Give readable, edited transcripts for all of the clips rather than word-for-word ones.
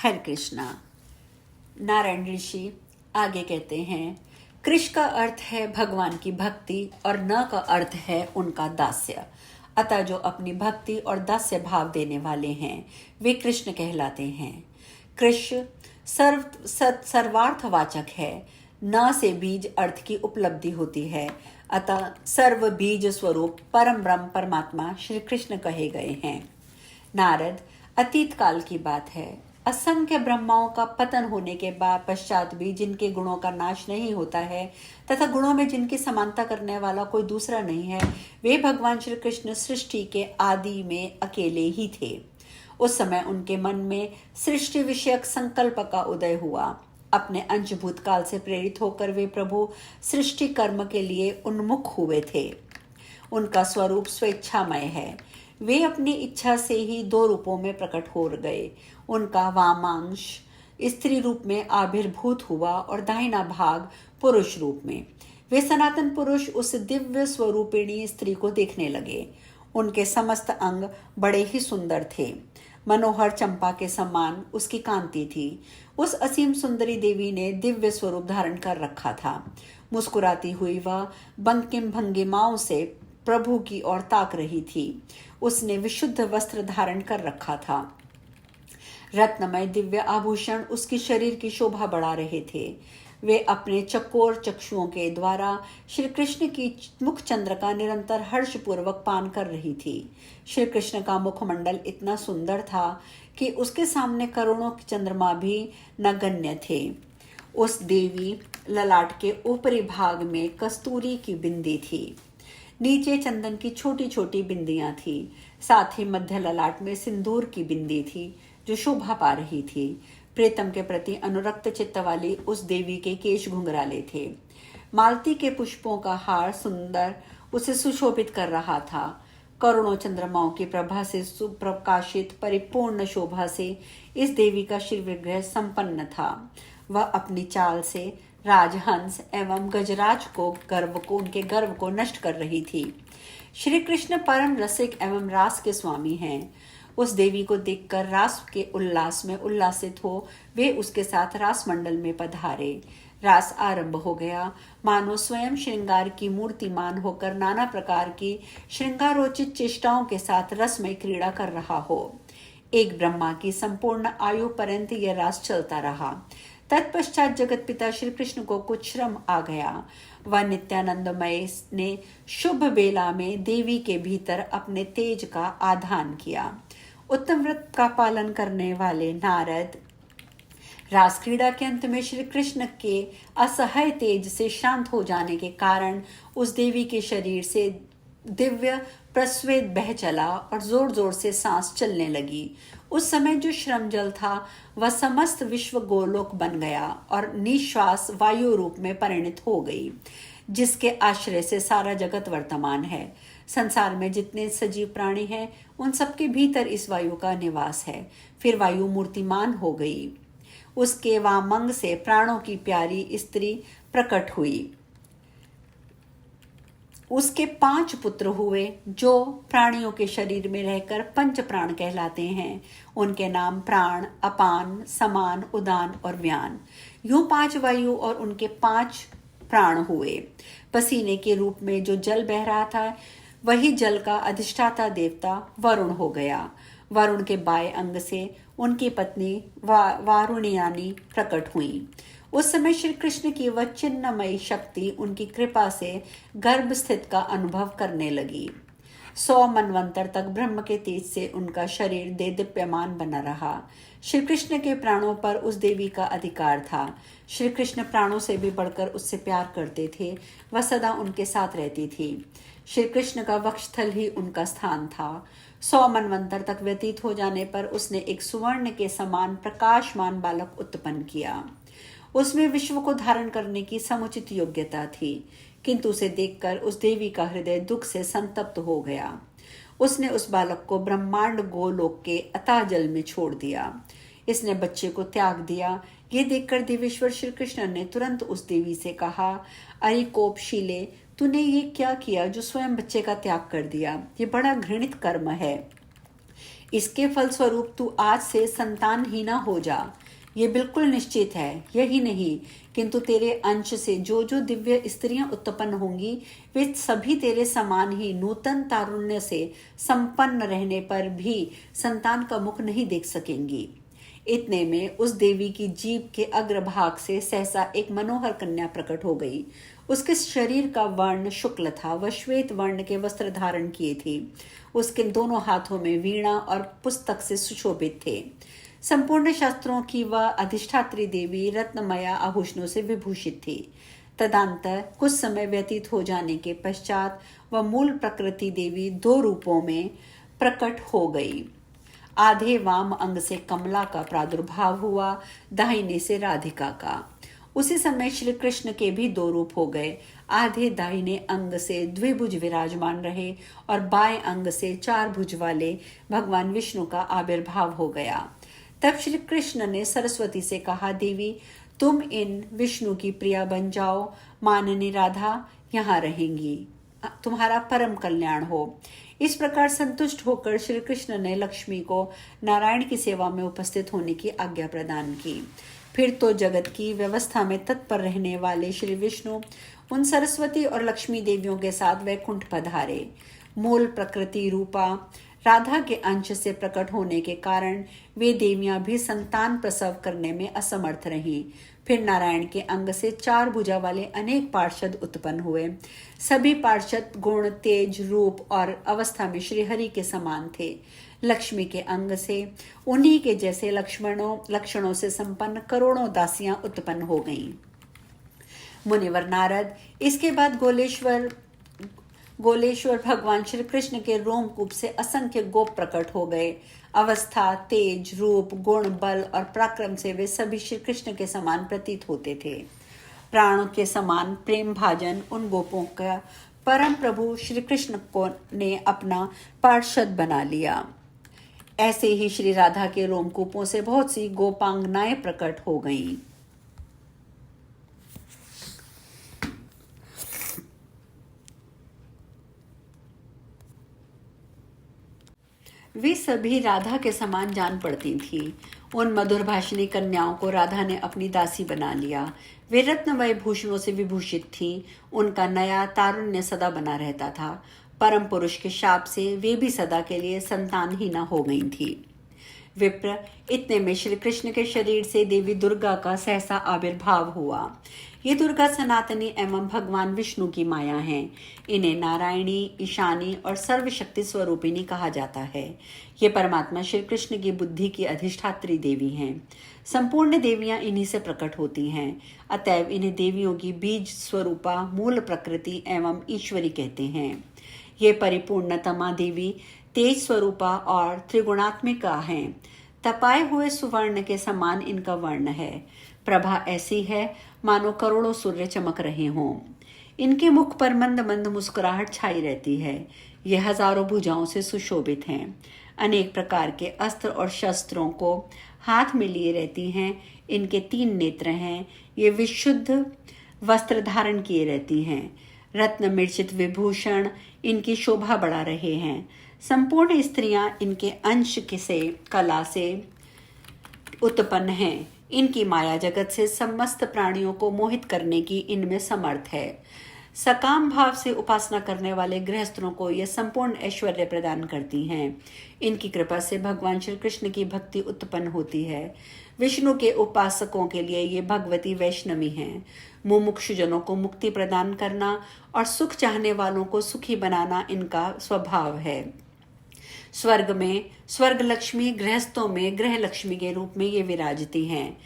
हरे कृष्णा। नारायण ऋषि आगे कहते हैं, कृष का अर्थ है भगवान की भक्ति और न का अर्थ है उनका दास्य। अतः जो अपनी भक्ति और दास्य भाव देने वाले हैं वे कृष्ण कहलाते हैं। कृष सर्वार्थवाचक है, न से बीज अर्थ की उपलब्धि होती है। अतः सर्व बीज स्वरूप परम ब्रह्म परमात्मा श्री कृष्ण कहे गए हैं। नारद, अतीत काल की बात है। असंख्य ब्रह्माओं का पतन होने के बाद पश्चात भी जिनके गुणों का नाश नहीं होता है तथा गुणों में जिनकी समानता करने वाला कोई दूसरा नहीं है, वे भगवान श्री कृष्ण सृष्टि के आदि में अकेले ही थे। उस समय उनके मन में सृष्टि विषयक संकल्प का उदय हुआ। अपने अंश भूतकाल से प्रेरित होकर वे प्रभु सृष्टि कर्म के लिए उन्मुख हुए थे। उनका स्वरूप स्वेच्छामय है। वे अपनी इच्छा से ही दो रूपों में प्रकट हो गए। उनका वामांश स्त्री रूप में आविर्भूत हुआ और दाहिना भाग पुरुष रूप में। वे सनातन पुरुष उस दिव्य स्वरूपिणी स्त्री को देखने लगे। उनके समस्त अंग बड़े ही सुंदर थे। मनोहर चंपा के समान उसकी कांति थी। उस असीम सुंदरी देवी ने दिव्य स्वरूप धारण कर रखा था। मुस्कुराती हुई वह बंकिम भंगिमाओं से प्रभु की ओर ताक रही थी। उसने विशुद्ध वस्त्र धारण कर रखा था। रत्नमय दिव्य आभूषण उसकी शरीर की शोभा बढ़ा रहे थे। वे अपने चकोर चक्षुओं के द्वारा श्री कृष्ण की मुख चंद्र का निरंतर हर्षपूर्वक पान कर रही थी। श्री कृष्ण का मुखमंडल इतना सुंदर था कि उसके सामने करोड़ों चंद्रमा भी नगण्य थे। उस देवी ललाट के ऊपरी भाग में कस्तूरी की बिंदी थी। नीचे चंदन की छोटी छोटी बिंदियां थी। साथ ही मध्य ललाट में सिंदूर की बिंदी थी जो शोभा पा रही थी। प्रीतम के प्रति अनुरक्त चित्त वाली उस देवी के केश घुंघराले थे। मालती के पुष्पों का हार सुंदर उसे सुशोभित कर रहा था। करोड़ों चंद्रमाओं की प्रभा से सुप्रकाशित परिपूर्ण शोभा से इस देवी का शिव विग्रह संपन्न था। वह अपनी चाल से राजहंस एवं गजराज को उनके गर्व को नष्ट कर रही थी। श्री कृष्ण परम रसिक एवं रास के स्वामी हैं। उस देवी को देखकर रास के उल्लास में उल्लासित हो वे उसके साथ रास मंडल में पधारे। रास आरंभ हो गया। मानो स्वयं श्रृंगार की मूर्तिमान होकर नाना प्रकार की श्रृंगारोचित चेष्टाओं के साथ रसमय क्रीड़ा कर रहा हो। एक ब्रह्मा की संपूर्ण आयु पर्यंत यह रास चलता रहा। तत्पश्चात जगत पिता श्री कृष्ण को कुछ श्रम आ गया। वह नित्यानंदमय ने शुभ बेला में देवी के भीतर अपने तेज का आधान किया। उत्तम व्रत का पालन करने वाले नारद रास क्रीड़ा के अंत में श्री कृष्ण के असहाय तेज से शांत हो जाने के कारण उस देवी के शरीर से दिव्य प्रस्वेद बह चला और जोर जोर से सांस चलने लगी। उस समय जो श्रम जल था वह समस्त विश्व गोलोक बन गया और निश्वास वायु रूप में परिणित हो गई, जिसके आश्रय से सारा जगत वर्तमान है। संसार में जितने सजीव प्राणी हैं उन सबके भीतर इस वायु का निवास है। फिर वायु मूर्तिमान हो गई। उसके वामंग से प्राणों की प्यारी स्त्री प्रकट हुई। उसके 5 पुत्र हुए जो प्राणियों के शरीर में रहकर पंच प्राण कहलाते हैं। उनके नाम प्राण, अपान, समान, उदान और व्यान। यूं 5 वायु और उनके 5 प्राण हुए। पसीने के रूप में जो जल बह रहा था वही जल का अधिष्ठाता देवता वरुण हो गया। वरुण के बाएं अंग से उनकी पत्नी वारुणियानी प्रकट हुई। उस समय श्री कृष्ण की वह चिन्मयी शक्ति उनकी कृपा से गर्भ स्थित का अनुभव करने लगी। 100 मनवंतर तक ब्रह्म के तेज से उनका शरीर देदीप्यमान बना रहा। श्री कृष्ण के प्राणों पर उस देवी का अधिकार था। श्री कृष्ण प्राणों से भी बढ़कर उससे प्यार करते थे। वह सदा उनके साथ रहती थी। श्री कृष्ण का वक्षस्थल ही उनका स्थान था। 100 मनवंतर तक व्यतीत हो जाने पर उसने एक सुवर्ण के समान प्रकाशमान बालक उत्पन्न किया। उसमें विश्व को धारण करने की समुचित योग्यता थी, किंतु उसे देखकर उस देवी का हृदय दुख से संतप्त हो गया। उसने उस बालक को ब्रह्मांड गोलोक के अथाह जल में छोड़ दिया। इसने बच्चे को त्याग दिया। ये देखकर देवेश्वर श्री कृष्ण ने तुरंत उस देवी से कहा, अरे कोपशीले, तूने ये क्या किया जो स्वयं बच्चे का त्याग कर दिया? ये बड़ा घृणित कर्म है। इसके फलस्वरूप तू आज से संतानहीना हो जा। ये बिल्कुल निश्चित है। यही नहीं, किंतु तेरे अंश से जो जो दिव्य स्त्रियां उत्पन्न होंगी वे सभी तेरे समान ही नूतन तारुण्य से संपन्न रहने पर भी संतान का मुख नहीं देख सकेंगी। इतने में उस देवी की जीभ के अग्रभाग से सहसा एक मनोहर कन्या प्रकट हो गई। उसके शरीर का वर्ण शुक्ल था, वह श्वेत वर्ण के वस्त्र धारण किए थी। उसके दोनों हाथों में वीणा और पुस्तक से सुशोभित थे। संपूर्ण शास्त्रों की वह अधिष्ठात्री देवी रत्नमया आभूषणों से विभूषित थी। तदंतर कुछ समय व्यतीत हो जाने के पश्चात वह मूल प्रकृति देवी 2 रूपों में प्रकट हो गई। आधे वाम अंग से कमला का प्रादुर्भाव हुआ, दाहिने से राधिका का। उसी समय श्री कृष्ण के भी 2 रूप हो गए। आधे दाहिने अंग से द्विभुज विराजमान रहे और बाएं अंग से 4 भुज वाले भगवान विष्णु का आविर्भाव हो गया। तब श्री कृष्ण ने सरस्वती से कहा, देवी तुम इन विष्णु की प्रिया बन जाओ। माननी राधा यहाँ रहेंगी, तुम्हारा परम कल्याण हो। इस प्रकार संतुष्ट होकर श्री कृष्ण ने लक्ष्मी को नारायण की सेवा में उपस्थित होने की आज्ञा प्रदान की। फिर तो जगत की व्यवस्था में तत्पर रहने वाले श्री विष्णु उन सरस्वती और लक्ष्मी देवियों के साथ वैकुंठ पधारे। मूल प्रकृति रूपा राधा के अंश से प्रकट होने के कारण वे देवियां भी संतान प्रसव करने में असमर्थ रहीं। फिर नारायण के अंग से 4 भुजा वाले अनेक पार्षद उत्पन्न हुए। सभी पार्षद गुण, तेज, रूप और अवस्था में श्रीहरि के समान थे। लक्ष्मी के अंग से उन्हीं के जैसे लक्षणों से संपन्न करोड़ों दासियां उत्पन्न हो गईं। मुनिवर नारद इसके बाद गोलेश्वर भगवान श्री कृष्ण के रोमकूप से असंख्य गोप प्रकट हो गए। अवस्था, तेज, रूप, गुण, बल और पराक्रम से वे सभी श्री कृष्ण के समान प्रतीत होते थे। प्राणों के समान प्रेम भाजन उन गोपों का परम प्रभु श्री कृष्ण को ने अपना पार्षद बना लिया। ऐसे ही श्री राधा के रोमकूपों से बहुत सी गोपांगनाएं प्रकट हो गईं। वे सभी राधा के समान जान पड़ती थी। उन मधुर भाषिणी कन्याओं को राधा ने अपनी दासी बना लिया। वे रत्नमय भूषणों से विभूषित थीं। उनका नया तारुण्य सदा बना रहता था। परम पुरुष के शाप से वे भी सदा के लिए संतानहीना हो गई थी। विप्र, इतने में श्री कृष्ण के शरीर से देवी दुर्गा का सहसा आविर्भाव हुआ। ये दुर्गा सनातनी एवं भगवान विष्णु की माया हैं। इन्हें नारायणी, ईशानी और सर्वशक्ति स्वरूपिणी कहा जाता है। ये परमात्मा श्री कृष्ण की बुद्धि की अधिष्ठात्री देवी हैं। संपूर्ण देवियां इन्हीं से प्रकट होती हैं। अतएव इन्हें देवियों की बीज स्वरूपा, मूल प्रकृति एवं ईश्वरी कहते हैं। ये परिपूर्णतमा देवी तेज स्वरूपा और त्रिगुणात्मिका हैं। तपाए हुए सुवर्ण के समान इनका वर्ण है। प्रभा ऐसी है मानो करोड़ों सूर्य चमक रहे हों। इनके मुख पर मंद मंद मुस्कुराहट छाई रहती है। ये हजारों भुजाओं से सुशोभित हैं। अनेक प्रकार के अस्त्र और शस्त्रों को हाथ में लिए रहती हैं। इनके 3 नेत्र हैं। ये विशुद्ध वस्त्र धारण किए रहती हैं। रत्न मिर्चित विभूषण इनकी शोभा बढ़ा रहे हैं। संपूर्ण स्त्रियां इनके अंश से कला से उत्पन्न हैं। इनकी माया जगत से समस्त प्राणियों को मोहित करने की इनमें समर्थ है। सकाम भाव से उपासना करने वाले गृहस्थों को यह संपूर्ण ऐश्वर्य प्रदान करती हैं। इनकी कृपा से भगवान श्री कृष्ण की भक्ति उत्पन्न होती है। विष्णु के उपासकों के लिए ये भगवती वैष्णवी हैं। मुमुक्षुजनों को मुक्ति प्रदान करना और सुख चाहने वालों को सुखी बनाना इनका स्वभाव है। स्वर्ग में स्वर्ग लक्ष्मी, गृहस्थों में गृह लक्ष्मी के रूप में ये विराजती हैं।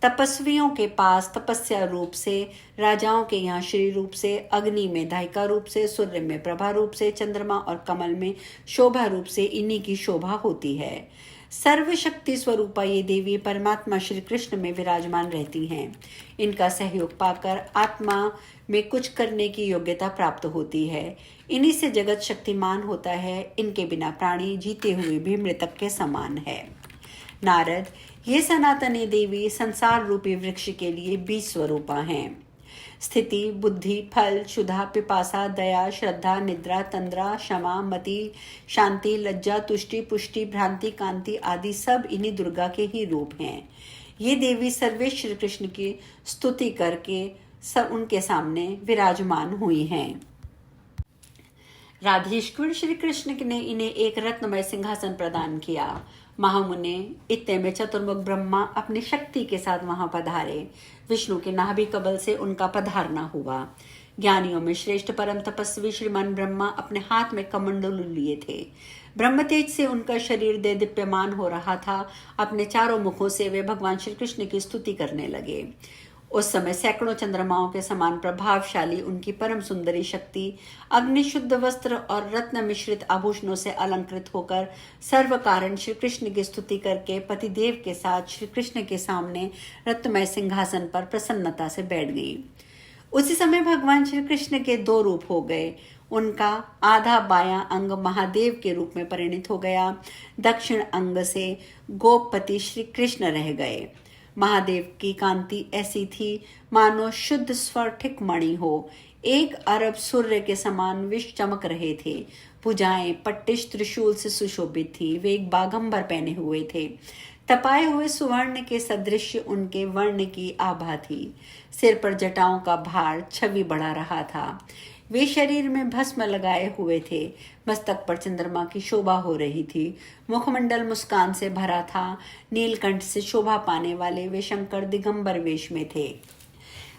तपस्वियों के पास तपस्या रूप से, राजाओं के यहाँ श्री रूप से, अग्नि में दायिका रूप से, सूर्य में प्रभा रूप से, चंद्रमा और कमल में शोभा रूप से इन्हीं की शोभा होती है। सर्वशक्ति स्वरूपा ये देवी परमात्मा श्री कृष्ण में विराजमान रहती हैं। इनका सहयोग पाकर आत्मा में कुछ करने की योग्यता प्राप्त होती है। इन्हीं से जगत शक्तिमान होता है। इनके बिना प्राणी जीते हुए भी मृतक के समान है। नारद, ये सनातनी देवी संसार रूपी वृक्ष के लिए बीज स्वरूपा हैं। स्थिति, बुद्धि, फल, क्षुधा, पिपासा, दया, श्रद्धा, निद्रा, तंद्रा, क्षमा, मति, शांति, लज्जा, तुष्टि, पुष्टि, भ्रांति, कांति आदि सब इन्हीं दुर्गा के ही रूप हैं। ये देवी सर्वेश्वर श्री कृष्ण की स्तुति करके सब उनके सामने विराजमान हुई हैं। राधेश्वर श्री कृष्ण ने इन्हें एक रत्नमय सिंहासन प्रदान किया। महामुने इतने में चतुर्मुख ब्रह्मा अपनी शक्ति के साथ वहां पधारे। विष्णु के नाभि कमल से उनका पधारना हुआ। ज्ञानियों में श्रेष्ठ परम तपस्वी श्रीमान ब्रह्मा अपने हाथ में कमंडलू लिए थे। ब्रह्म तेज से उनका शरीर दीप्यमान हो रहा था। अपने चारों मुखों से वे भगवान श्री कृष्ण की स्तुति करने लगे। उस समय सैकड़ों चंद्रमाओं के समान प्रभावशाली उनकी परम सुंदरी शक्ति अग्निशुद्ध वस्त्र और रत्न मिश्रित आभूषणों से अलंकृत होकर सर्व कारण श्री कृष्ण की स्तुति करके पतिदेव के साथ श्री कृष्ण के सामने रत्नमय सिंहासन पर प्रसन्नता से बैठ गई। उसी समय भगवान श्री कृष्ण के दो रूप हो गए। उनका आधा बायां अंग महादेव के रूप में परिणित हो गया। दक्षिण अंग से गोपपति श्री कृष्ण रह गए। महादेव की कांति ऐसी थी मानो शुद्ध स्फटिक मणि हो। 1 अरब सूर्य के समान विष चमक रहे थे। भुजाएं पट्टिश त्रिशूल से सुशोभित थी। वे एक बाघंबर पहने हुए थे। तपाए हुए सुवर्ण के सदृश उनके वर्ण की आभा थी। सिर पर जटाओं का भार छवि बढ़ा रहा था। वे शरीर में भस्म लगाए हुए थे। मस्तक पर चंद्रमा की शोभा हो रही थी। मुखमंडल मुस्कान से भरा था। नीलकंठ से शोभा पाने वाले वे शंकर दिगंबर वेश में थे।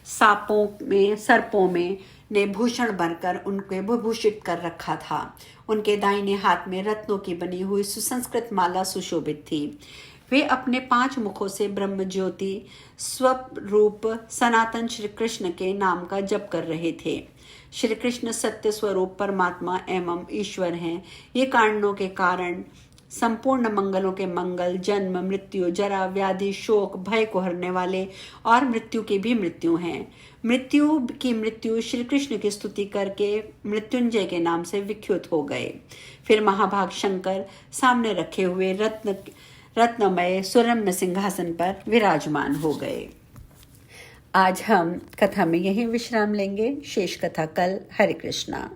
सर्पों में ने भूषण बनकर उनके विभूषित कर रखा था। उनके दाहिने हाथ में रत्नों की बनी हुई सुसंस्कृत माला सुशोभित थी। वे अपने 5 मुखों से ब्रह्म ज्योति स्वरूप सनातन श्री कृष्ण के नाम का जप कर रहे थे। श्री कृष्ण सत्य स्वरूप परमात्मा एवं ईश्वर हैं। ये कारणों के कारण संपूर्ण मंगलों के मंगल, जन्म, मृत्यु, जरा, व्याधि, शोक, भय को हरने वाले और मृत्यु की भी मृत्यु हैं। मृत्यु की मृत्यु श्री कृष्ण की स्तुति करके मृत्युंजय के नाम से विख्यात हो गए। फिर महाभाग शंकर सामने रखे हुए रत्नमय सुरम्य सिंहासन पर विराजमान हो गए। आज हम कथा में यहीं विश्राम लेंगे। शेष कथा कल। हरे कृष्णा।